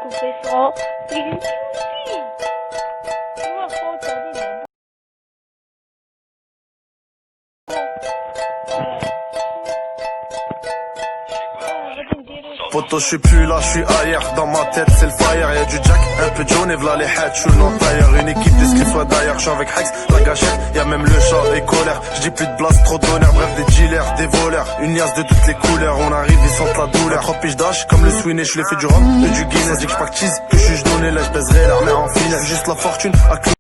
tout fait ça. C'est une fille. Moi, faut te dire. Poto, je suis plus là, je suis ailleurs. Dans ma tête, c'est le fire. Y'a du Jack, un peu de jaune et v'là les heads. Je suis non tailleur, une équipe d'esquifs soit d'ailleurs. Je suis avec Hex, la gâchette. Y'a même le chat et colère. J'dis plus de blast, trop d'honneur. Bref, des dealers, des voleurs. Une liasse de toutes les couleurs. On arrive, ils sentent la douleur. 3 piges d'âge, comme le Sweeney. Je l'ai fait du rhum et du Guinness. Dis que j'pactise, que je suis donné. Là, j'baiserai l'armée en finale. Juste la fortune à clou.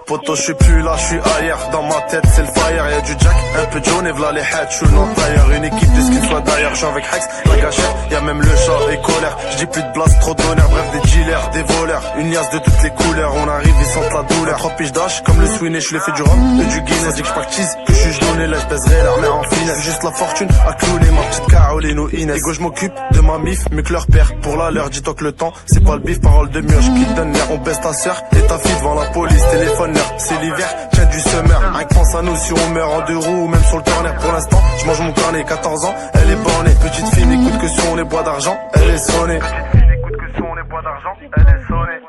Poto, je suis plus là, je suis ailleurs. Dans ma tête, c'est le fire. Y'a du Jack, un peu de jaune et v'là les heads. Je suis non tailleur, une équipe de skins soit d'ailleurs. Je suis avec Hex, la gâchette. Y'a même le chat et colère. J'dis plus de blast, trop d'honneur. Bref, des dealers, des voleurs. Une liasse de toutes les couleurs. On arrive, ils sentent la douleur. 3 piges d'âge, comme le Sweeney. Je l'ai fait du rhum et du Guinness. Dis que j'pactise, que je suis donné. Là, j'baiserai l'armée en finale. Juste la fortune à clouer ma petite Caroline ou Inès. Ego, je m'occupe de ma mif, mieux que leur père. Pour la leur, dis-toi que le temps, c'est pas le bif. Parole de mioche qui te donne l'air. On baisse ta sœur et ta fille devant la police. Téléphone-leur, c'est l'hiver. Tiens du summer, rien que pense à nous si on meurt en 2 roues ou même sur le corner. Pour l'instant, je mange mon carnet, 14 ans, elle est bornée. Petite fille n'écoute que son les bois d'argent, elle est sonnée. Petite fille n'écoute que son les bois d'argent, elle est sonnée.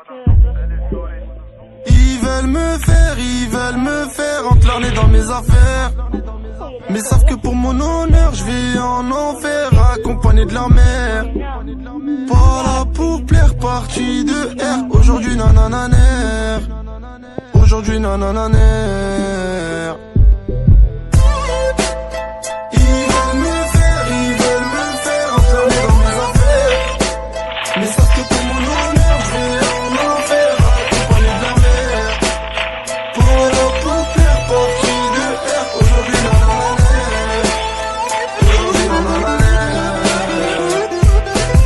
Ils veulent me faire enclarner dans mes affaires. Mais savent que pour mon honneur, je vais en enfer, accompagné de la mère. Pas là pour plaire, partie de R. Aujourd'hui nanananer. Aujourd'hui nanananer. Ils veulent me faire enfermer dans mes affaires. Mais savent que pour mon honneur, je vais en enfer, accompagné de la mer. Pas là pour plaire, partie de R. Aujourd'hui nanananer. Aujourd'hui nanananer.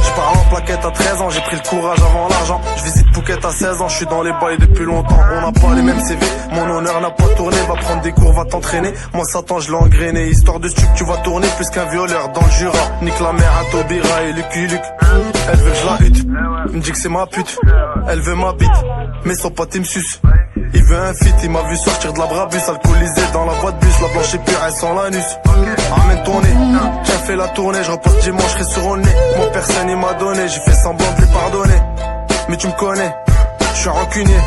J'pars en plaquette à 13 ans, j'ai pris le courage avant l'argent. Je visite Phuket à 16 ans, je suis dans les bails depuis longtemps. On n'a pas les mêmes CV, mon honneur n'a pas tourné. Va prendre des cours, va t'entraîner. Moi Satan je l'ai engrainé, histoire de stup tu vas tourner plus qu'un violeur dans le Jura. Nique la mère à Taubira et Lucky Luke. Elle veut que je la hute, me dit que c'est ma pute. Elle veut ma bite, mais son pote il me suce. Il veut un feat, il m'a vu sortir de la brabus, alcoolisé dans la boîte bus. La blanche est pure, elle sent l'anus. Amène ton nez, tiens fais la tournée. Je repose dimanche, je serai sur le nez. Mon personne il m'a donné, j'ai fait semblant de lui pardonner. Mais tu me connais, je suis rancunier.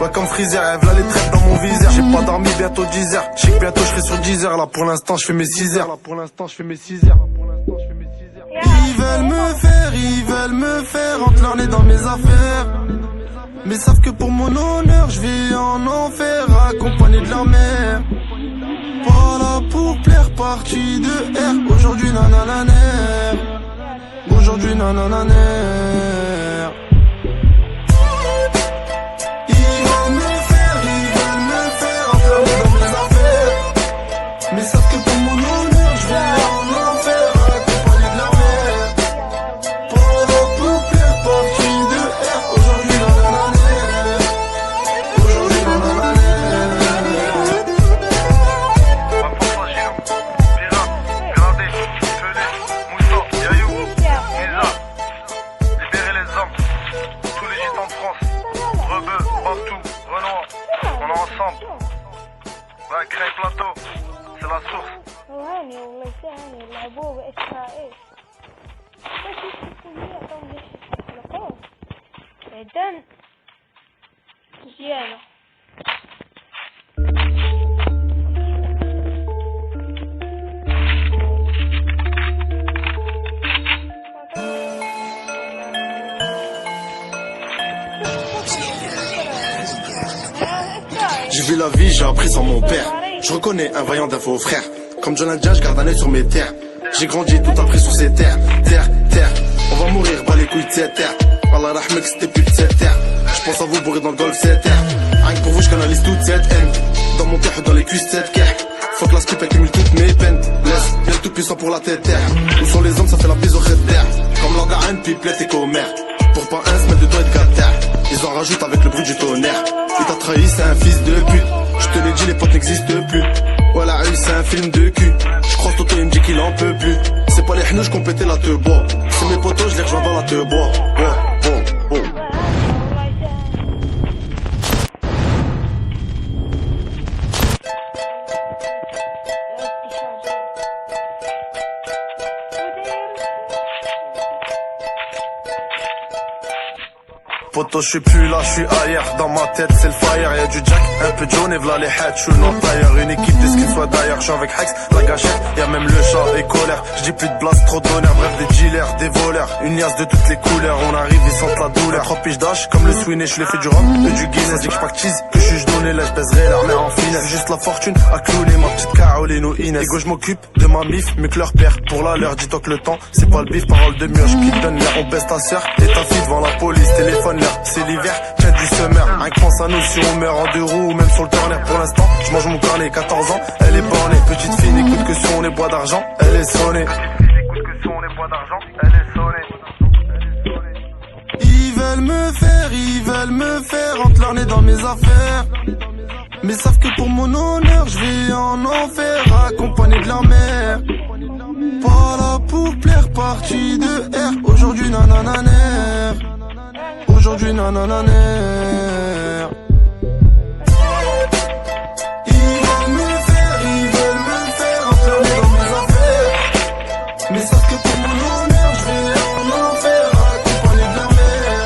Ouais comme Freezer, elle v'là les traites dans mon viseur. J'ai pas dormi, bientôt 10 heures. Je sais que bientôt je serai sur 10 heures. Là pour l'instant je fais mes 6 heures. Ils veulent me faire enclarner dans mes affaires. Mais savent que pour mon honneur, je vais en enfer, accompagné de la mer. Pas là pour plaire, partie de R. Aujourd'hui nanananer. Aujourd'hui nanananer. Ils veulent me faire enfermer dans mes affaires. Mais savent que pour mon honneur, je vais en enfer, accompagné de la mer. Pas là pour plaire, partie de R. Aujourd'hui nanananer. Aujourd'hui nanananer. François Gillot, Pirate, Gradé, Pelé, Moussa, Yayou, Nisa. Libérez les hommes, tous les gitans de France. Rebeu, Bantou, Renoir, on est ensemble. Va créer plateau, c'est la source. وهاني والله سهل يلعبوه بإسرائيل إيش الكلية طبعا ليش يطلقوه بعدين زيادة J'ai vu la vie, j'ai appris sans mon père. Je reconnais un vaillant d'un faux frère. Comme John Indien, je garde un œil sur mes terres. J'ai grandi, tout appris sur ces terres. Terre, terre, on va mourir, bas les couilles de cette terre. Allah rahmek, c'était plus de cette terre. Je pense à vous bourrer dans le golf, cette terre. Rien que pour vous, je canalise toute cette haine. Dans mon cœur, dans les cuisses, cette guerre. Faut que la skip accumule toutes mes peines. Laisse, y'a le tout puissant pour la tête terre. Où sont les hommes, ça fait la bise au red terre. Comme l'orga, une pipelette et commère. Pour pas un se mettre de toi et de terre. Ils en rajoutent avec le bruit du tonnerre. Il t'a trahi, c'est un fils de pute. Je te l'ai dit, les potes n'existent plus. Voilà, c'est un film. film de cul. J'croise Toto, il me dit qu'il en peut plus. C'est pas les hnouches qu'on pétait la te bois. C'est mes potos, je les rejoins dans la te bois. Ouais. Poto, je suis plus là, je suis ailleurs. Dans ma tête, c'est le fire. Y'a du Jack, un peu de jaune et v'là les heads. Je suis non tailleur, une équipe de ce qu'il soit d'ailleurs. Je suis avec Hex, la gâchette. Y'a même le chat et colère. J'dis plus de blast, trop d'honneur. Bref, des dealers, des voleurs. Une liasse de toutes les couleurs. On arrive, ils sentent la douleur. 3 piges d'âge, comme le Sweeney. Je l'ai fait du rhum et du Guinness. Dis que j'pactise, que j'suis donné. Là, j'baiserai l'armée en finesse. Juste la fortune à clouer ma petite Caroline ou Inès. Ego, j'm'occupe de ma mif, mieux que leur père. Pour la leur, dis-toi que le temps, c'est pas le bif. Parole de mioche qui te donne l'air. On baisse ta sœur et ta fille devant la police. Téléphone leur, c'est l'hiver. Tiens du summer, un que pense à nous si on meurt en 2 roues ou même sur le turner. Pour l'instant, je mange mon carnet, 14 ans, elle est bornée. Petite fille n'écoute que sur les bois d'argent, elle est sonnée. Petite fille n'écoute que sur les bois d'argent, elle est sonnée. Ils veulent me faire entre leur nez dans mes affaires. Mais savent que pour mon honneur, je vais en enfer, accompagné de leur mère. Pas là pour plaire, partie de R. Aujourd'hui nanananer. Aujourd'hui nanananer. Ils veulent me faire entre leur nez dans mes affaires. Mais savent que pour mon honneur, je vais en enfer, accompagné de leur mère.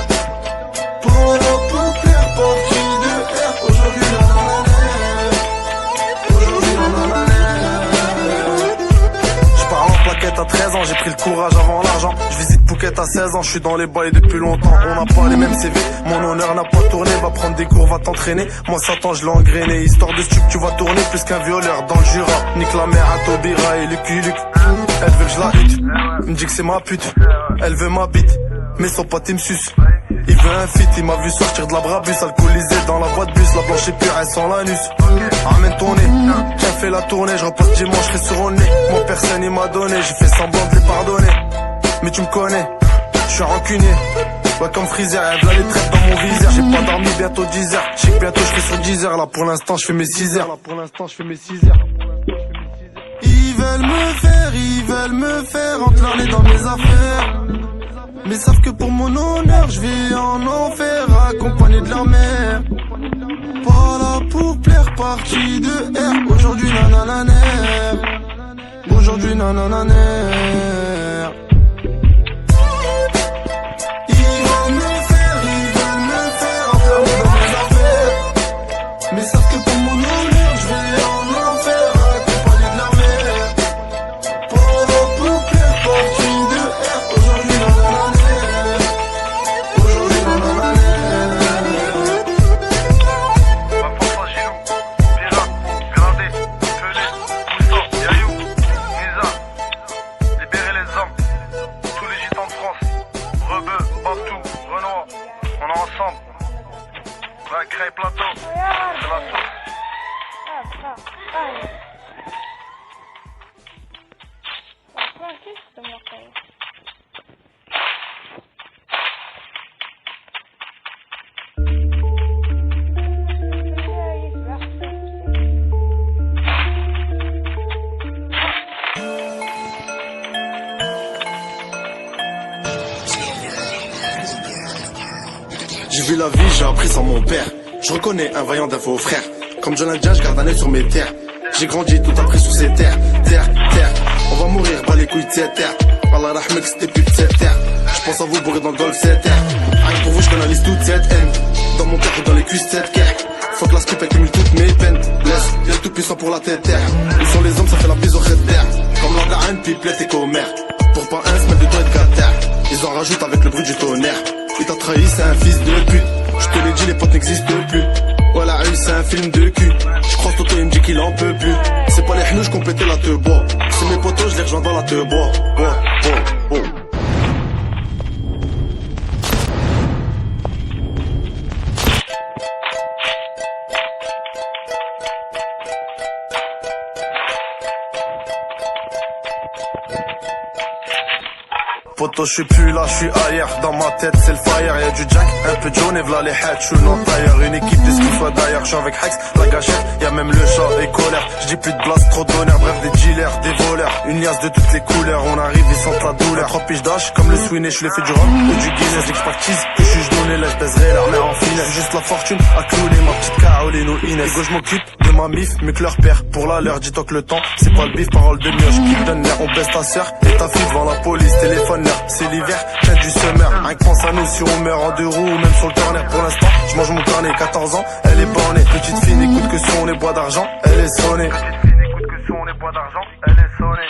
Pas là pour plaire, partie de R. Aujourd'hui nanananer. Aujourd'hui nanananer. J'pars en plaquette à 13 ans, j'ai pris le courage avant l'argent. Je visite Phuket à 16 ans, je suis dans les bails depuis longtemps. On n'a pas les mêmes CV, mon honneur n'a pas tourné. Va prendre des cours, va t'entraîner. Moi Satan je l'ai engrainé. Histoire de stup, tu vas tourner plus qu'un violeur dans le Jura. Nique la mère à Taubira et Lucky Luke. Elle veut que je la hute, me dit que c'est ma pute. Elle veut ma bite, mais son pote il me suce. Il veut un feat, il m'a vu sortir de la brabus. Alcoolisé dans la voie de bus, la blanche est pure, elle sent l'anus. Ramène ton nez, tiens fais la tournée. Je repasse dimanche, je serai sur le nez. Moi personne il m'a donné, j'ai fait semblant de les pardonner. Mais tu me connais, je suis rancunier. Ouais comme Freezer, elle v'là les traites dans mon viseur. J'ai pas dormi, bientôt 10 heures. Je sais que bientôt je serai sur 10 heures. Là pour l'instant je fais mes 6 heures. Ils veulent me faire entre leur nez dans mes affaires. Mais savent que pour mon honneur, je vais en enfer, accompagné de leur mère. Pas là pour plaire, partie de R. Aujourd'hui nanananer. Aujourd'hui nanananer. Ils veulent me faire entre leur nez dans mes affaires. Mais savent que pour mon honneur, je vais en enfer, accompagné de leur mère. Pas là pour plaire, partie de R. Aujourd'hui nanananer. Aujourd'hui nanananer. Ma force à Gilou, Vira, Gradé, Pelé, Moussa, Yayou, Nisa. Libérer les hommes, tous les gitans de France. Rebeu, Babtou, Renoir, on est ensemble. La crêpe plateau, c'est la sauce. J'ai vu la vie, j'ai appris sans mon père. Je reconnais un vaillant d'un faux frère. Comme John Indien, je garde un œil sur mes terres. J'ai grandi tout appris sous ces terres. Terre. On va mourir, pas les couilles de cette terre. Allah rahmek, c'était plus de cette terre. Je pense à vous bourrer dans le golf cette terre. Rien que pour vous, je canalise toute cette haine. Dans mon cœur ou dans les cuisses cette guerre. Faut que la skip accumule toutes mes peines. Laisse, y'a le tout puissant pour la tête terre. Ils sont les hommes, ça fait la bise au red terre. Comme l'ordre à une pipe, et commère. Pour pas un, se mettre de toi et de terre. Ils en rajoutent avec le bruit du tonnerre. Il t'a trahi, c'est un fils de pute. Je te l'ai dit, les potes n'existent plus. Voilà, rue, c'est un film de cul. Je croise Toto, il me dit qu'il en peut plus. C'est pas les hnouches qu'on pétait la te bois. C'est mes potos, je les rejoins dans la te bois. Oh. Poto, je suis plus là, je suis ailleurs. Dans ma tête, c'est le fire. Y'a du Jack, un peu de jaune et v'là les heads. Je suis non tailleur, une équipe de ce qu'il faut d'ailleurs. Je suis avec Hex, la gâchette. Y'a même le chat et colère. J'dis plus de blast, trop d'honneur. Bref, des dealers, des voleurs. Une liasse de toutes les couleurs. On arrive, ils sentent la douleur. 3 piges d'âge, comme le Sweeney. Je l'ai fait du rhum et du Guinness. L'expertise que je donné, là, j'baiserai la mère en finesse. Juste la fortune à clouer ma petite Caroline ou Inès. Et go, je m'occupe de ma mif, mieux que leur père. Pour la leur, dis-toi que le temps, c'est pas le bif, parole de mioche. Qui te donne l'air, on baisse ta sœur. Et ta fille devant la police, téléphone leur. C'est l'hiver, tête du summer. Rien que pense à nous si on meurt en 2 roues ou même sur le corner. Pour l'instant, je mange mon carnet, 14 ans, elle est bornée. Petite fille n'écoute que son les bois d'argent, elle est sonnée. Petite fille n'écoute que son les bois d'argent, elle est sonnée.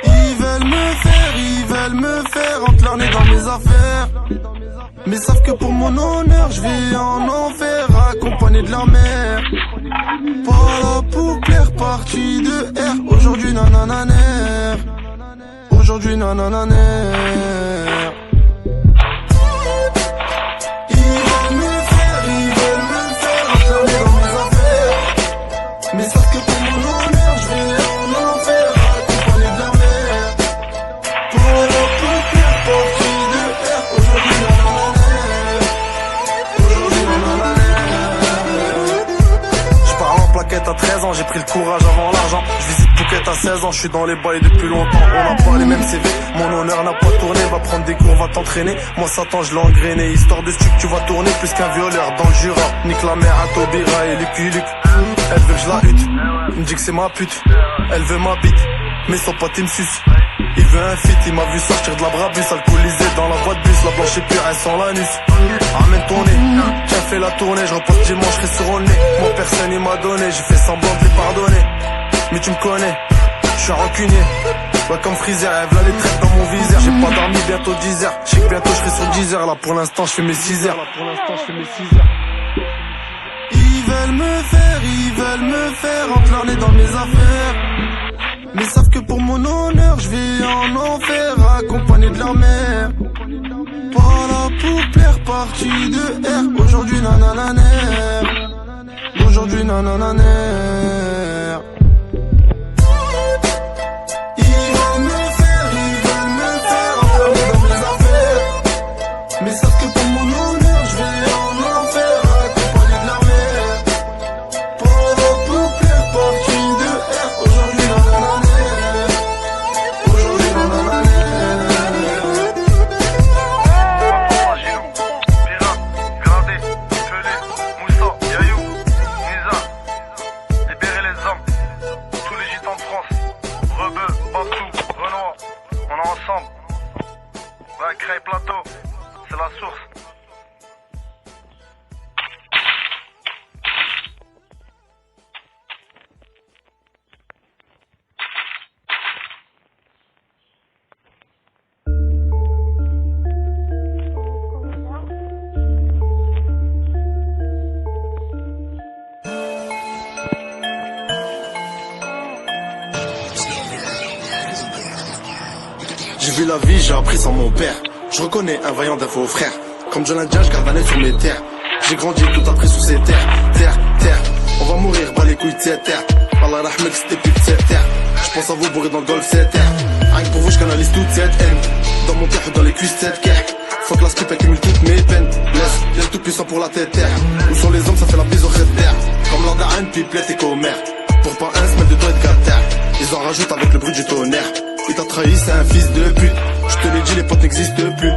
Ils veulent me faire entre leur nez dans mes affaires. Mais savent que pour mon honneur, je vais en enfer, accompagné de leur mère. Pas là pour plaire, partie de R. Aujourd'hui nanananer. Aujourd'hui nanananer. Ils veulent me faire entre leur nez dans mes affaires. Mais savent que pour mon honneur, je vais en enfer, accompagné de leur mère. Pas là pour plaire, partie de R. Aujourd'hui plaquette à 13 ans, j'ai pris le courage avant l'argent. Je visite Phuket à 16 ans, je suis dans les bails depuis longtemps. On n'a pas les mêmes CV, mon honneur n'a pas tourné. Va prendre des cours, va t'entraîner. Moi Satan je l'ai engrainé. Histoire de stup, tu vas tourner plus qu'un violeur dans le Jura. Nique la mère à Taubira et Lucky Luke. Elle veut que je la hute, il me dit que c'est ma pute. Elle veut ma bite, mais son pote il me suce. Il veut un feat, il m'a vu sortir de la Brabus, alcoolisé dans la voie de bus, la blanche est pure, elle sent l'anus. Ramène ton nez, tiens fais la tournée, je repose dimanche, je serai sur le nez. Mon personne il m'a donné, j'ai fait semblant de lui pardonner. Mais tu me connais, je suis un rancunier. Ouais comme Freezer, elle veut les traites dans mon viseur. J'ai pas dormi, bientôt 10 heures. Je sais que bientôt je serai sur 10 heures, là pour l'instant je fais mes 6 heures. Ils veulent me faire entre leur nez dans mes affaires. Mais savent que pour mon honneur, je vais en enfer, accompagné de leur mère. Pas là pour plaire, partie de R. Aujourd'hui nanananer. Aujourd'hui nanananer. Ils veulent me faire entre leur nez dans mes affaires. Mais savent que pour mon honneur, je vais en enfer, accompagné de leur mère. Pas là pour plaire, partie de R. Aujourd'hui nanananer. La Craie Plateau, c'est la source. J'ai vu la vie, j'ai appris sans mon père. Je reconnais un vaillant d'un faux frère. Comme John Indien, je garde un œil sur mes terres. J'ai grandi tout appris sous ces terres. Terre, on va mourir, bas les couilles de cette terre. Allah rahmek, c'était plus de cette terre. Je pense à vous bourrer dans le golf, cette terre. Rien que pour vous, je canalise toute cette haine. Dans mon cœur, dans les cuisses, cette guerre. Faut que la skip accumule toutes mes peines. Laisse, y'a le tout puissant pour la tête terre. Où sont les hommes, ça fait la bise au rêve terre. Comme l'ordre à une pipelette et commère. Pour pas un, se mettre de doigts de terre. Ils en rajoutent avec le bruit du tonnerre. Il t'a trahi, c'est un fils de pute. Je te l'ai dit, les potes n'existent plus.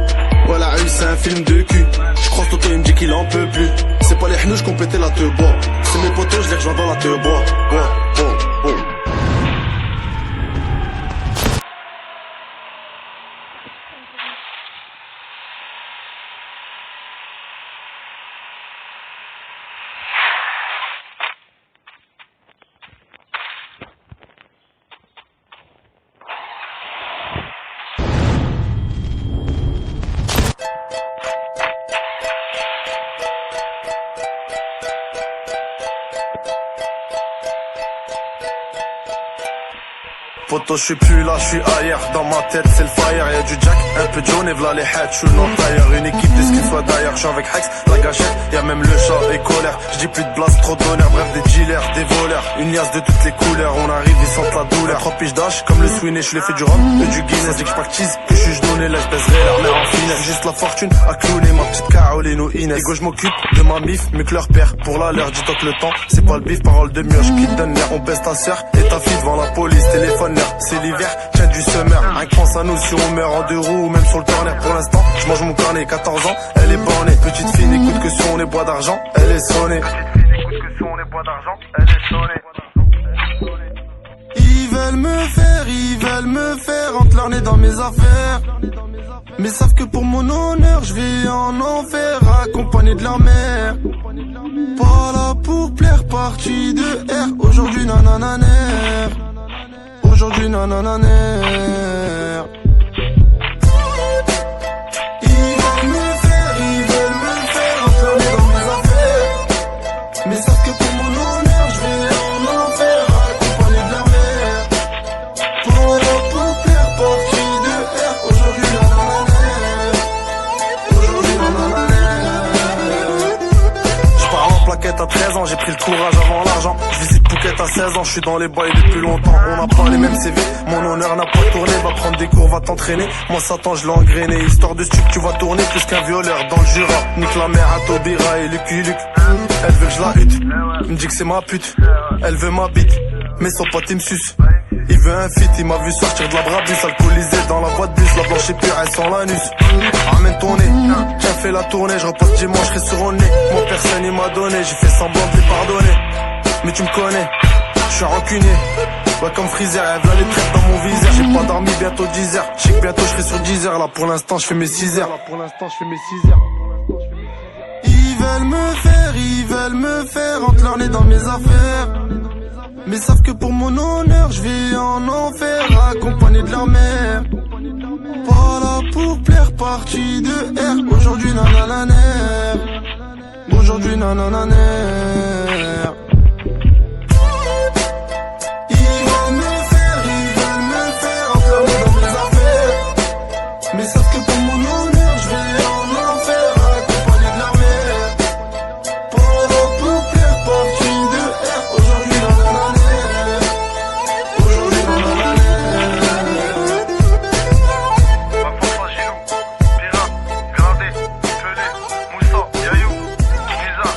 Voilà, rue, c'est un film de cul. Je croise Toto, il me dit qu'il en peut plus. C'est pas les hnouches qu'on pétait la te bois. C'est mes potos, je les rejoins dans la te bois. Oh. Poto, je suis plus là, je suis ailleurs. Dans ma tête, c'est le fire. Y'a du Jack, un peu de jaune et v'là les heads. Je suis non tailleur, une équipe de ce qu'il soit d'ailleurs. Je suis avec Hex, la gâchette. Y'a même le chat et colère. J'dis plus de blast, trop d'honneur. Bref, des dealers, des voleurs. Une liasse de toutes les couleurs. On arrive, ils sentent la douleur. 3 piges d'âge, comme le Sweeney. Je les fais du rhum et du Guinness. Dis que j'pactise, que je suis donné. Là, j'baiserai leur mère en finesse. Juste la fortune à clowner. Ma petite Caroline ou Inès. Ego, j'm'occupe de ma mif, mais que leur père. Pour la leur, dis-toi que le temps, c'est pas le bif. Parole de mioche qui te donne l'air. On baisse ta sœur et ta fille devant la police. Téléphone l'air, c'est l'hiver. Tiens du summer, rien que pense à nous si on meurt en 2 roues ou même sur le corner. Pour l'instant, je mange mon carnet, 14 ans, elle est bornée. Petite fille n'écoute que si on est bois d'argent, elle est sonnée. Petite fille n'écoute que si on est bois d'argent, elle est sonnée. Ils veulent me faire entre leur nez dans mes affaires. Mais savent que pour mon honneur, je vais en enfer, accompagné de leur mère. Pas là pour plaire, partie de R. Aujourd'hui nanananer. Aujourd'hui nanananer. Ils veulent me faire entre leur nez dans mes affaires. Mais savent que pour mon honneur, je vais en enfer, accompagné de leur mère. Pas là pour plaire, partie de R. Aujourd'hui nanananer. Aujourd'hui nanananer. J'pars en plaquette à 13 ans, j'ai pris le courage avant l'argent. Je visite Phuket à 16 ans, je suis dans les bails depuis longtemps. On n'a pas les mêmes CV, mon honneur n'a pas tourné. Va prendre des cours, va t'entraîner. Moi Satan je l'ai engrainé. Histoire de stup, tu vas tourner plus qu'un violeur dans le Jura. Nique la mère à Taubira et Lucky Luke. Elle veut que je la hute, me dit que c'est ma pute. Elle veut ma bite, mais son pote il me suce. Il veut un fit, il m'a vu sortir de la brabus, alcoolisé dans la boîte bus. La blanche est pure, elle sent l'anus. Ramène ton nez, tiens fais la tournée. Je repasse dimanche, je serai sur le nez. Moi personne il m'a donné, j'ai fait semblant de lui pardonner. Mais tu me connais, je suis rancunier. Ouais comme Freezer, elle v'là les traites dans mon viseur. J'ai pas dormi, bientôt 10 heures. Je sais que bientôt je serai sur 10 heures. Là pour l'instant je fais mes 6 heures. Ils veulent me faire entre leur nez dans mes affaires. Mais savent que pour mon honneur, je vais en enfer, accompagné de leur mère. Pas là pour plaire, partie de R. Aujourd'hui nanananer. Aujourd'hui nanananer. Ils veulent me faire entre leur nez dans mes affaires. Mais savent que pour mon honneur, je vais en enfer, accompagné de leur mère. Pas là pour plaire, partie de R. Aujourd'hui nanananer. Aujourd'hui nanananer. Ma force à Gilou, Pirate, Gradé, Pelé, Moussa, Yayou, Nisa.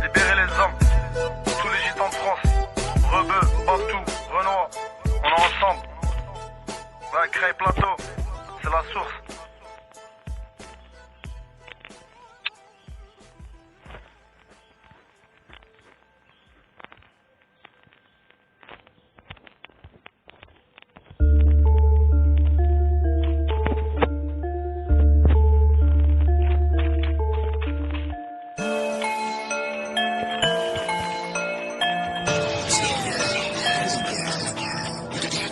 Libérer les hommes, tous les gitans de France. Rebeu, Bantou, Renoir, on est ensemble. Va créer plateau, c'est la source.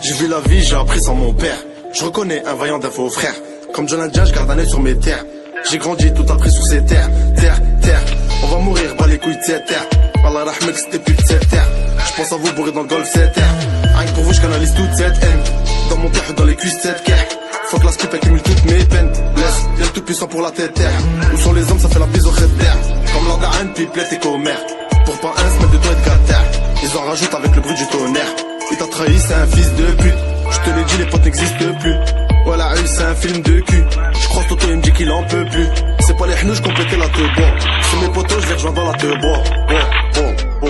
J'ai vu la vie, j'ai appris sans mon père. Je reconnais un vaillant d'un faux frère. Comme John Indien, je garde un œil sur mes terres. J'ai grandi tout appris sous ces terres. Terre, terre, on va mourir, bas les couilles de cette terre. Allah rahmek, c'était plus de cette terre. Je pense à vous bourrer dans le golf, cette terre. Rien que pour vous, je canalise toute cette haine. Dans mon terre, dans les cuisses, cette guerre. Faut que la skip accumule toutes mes peines. Laisse, y'a le tout puissant pour la tête terre. Où sont les hommes, ça fait la bise au crête terre. Comme l'orga un piplette et commère. Pour pas un se mettre de toi et de terre. Ils en rajoutent avec le bruit du tonnerre. Il t'a trahi, c'est un fils de pute. Je te l'ai dit, les potes n'existent plus. Voilà, lui, c'est un film de cul. Je croise Toto, il me dit qu'il en peut plus. C'est pas les hnouches qu'on pétait la te bois. C'est mes potos, je les rejoins dans la te bois. Oh, oh, oh.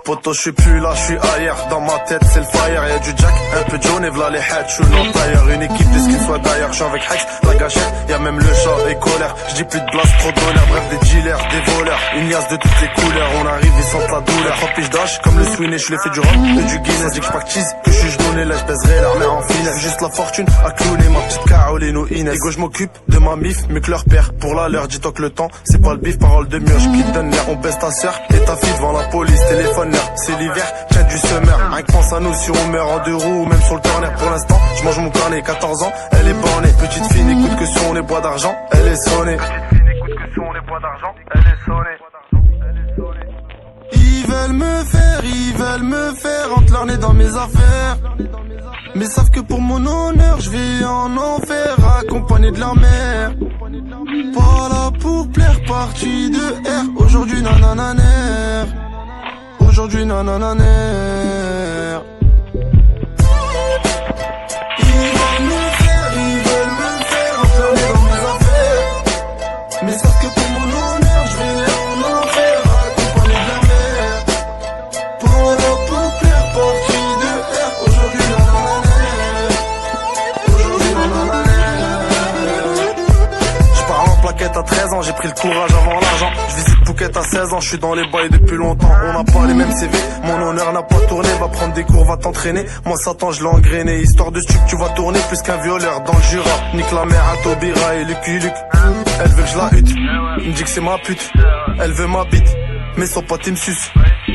Poto, je suis plus là, je suis ailleurs. Dans ma tête, c'est le fire. Y'a du Jack, un peu de jaune et v'là les heads. Je suis non tailleur, une équipe de ce qu'il soit d'ailleurs. Je suis avec Hex, la gâchette. Y'a même le chat et colère. J'dis plus de blast, trop d'honneur. Bref, des dealers, des voleurs. Une liasse de toutes les couleurs. On arrive, ils sentent la douleur. 3 piges d'âge, comme le Sweeney. Je les fais du rhum et du Guinness. Dis que j'pactise, que je suis donné. Là, j'baiserai leur mère en finesse. Juste la fortune à clowner. Ma petite Caroline ou Inès. Ego, je m'occupe de ma mif, mais que leur père. Pour la leur, dis-toi que le temps, c'est pas le bif. Parole de mioche qui te donne l'air. On baisse ta sœur et ta fille devant la police. Téléphone bonheur. C'est l'hiver, tiens du summer. Rien que pense à nous si on meurt en 2 roues ou même sur le corner. Pour l'instant, je mange mon carnet, 14 ans, elle est bornée. Petite fille n'écoute que sur les bois d'argent, elle est sonnée. Petite fille n'écoute que sur les bois d'argent, elle est sonnée. Ils veulent me faire entre leur nez dans mes affaires. Mais savent que pour mon honneur, je vais en enfer, accompagné de leur mère. Pas là pour plaire, parti de R. Aujourd'hui nanananer. Aujourd'hui nanananer. Ils veulent me faire entre leur nez dans mes affaires. Mais savent que pour mon honneur, je vais en enfer, accompagné de leur mère. Pas là pour plaire, parti de R. Aujourd'hui Plaquette à 13 ans, j'ai pris le courage avant l'argent. Je visite Phuket à 16 ans, je suis dans les bails depuis longtemps. On n'a pas les mêmes CV, mon honneur n'a pas tourné. Va prendre des cours, va t'entraîner. Moi Satan je l'ai engrainé. Histoire de stup, tu vas tourner plus qu'un violeur dans le Jura. Nique la mère à Taubira et Lucky Luke. Elle veut que je la hute, il me dit que c'est ma pute. Elle veut ma bite, mais son pote il me suce.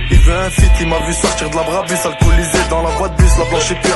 Il veut un feat, il m'a vu sortir de la brabus, alcoolisé dans la boîte de bus, la blanche est pure.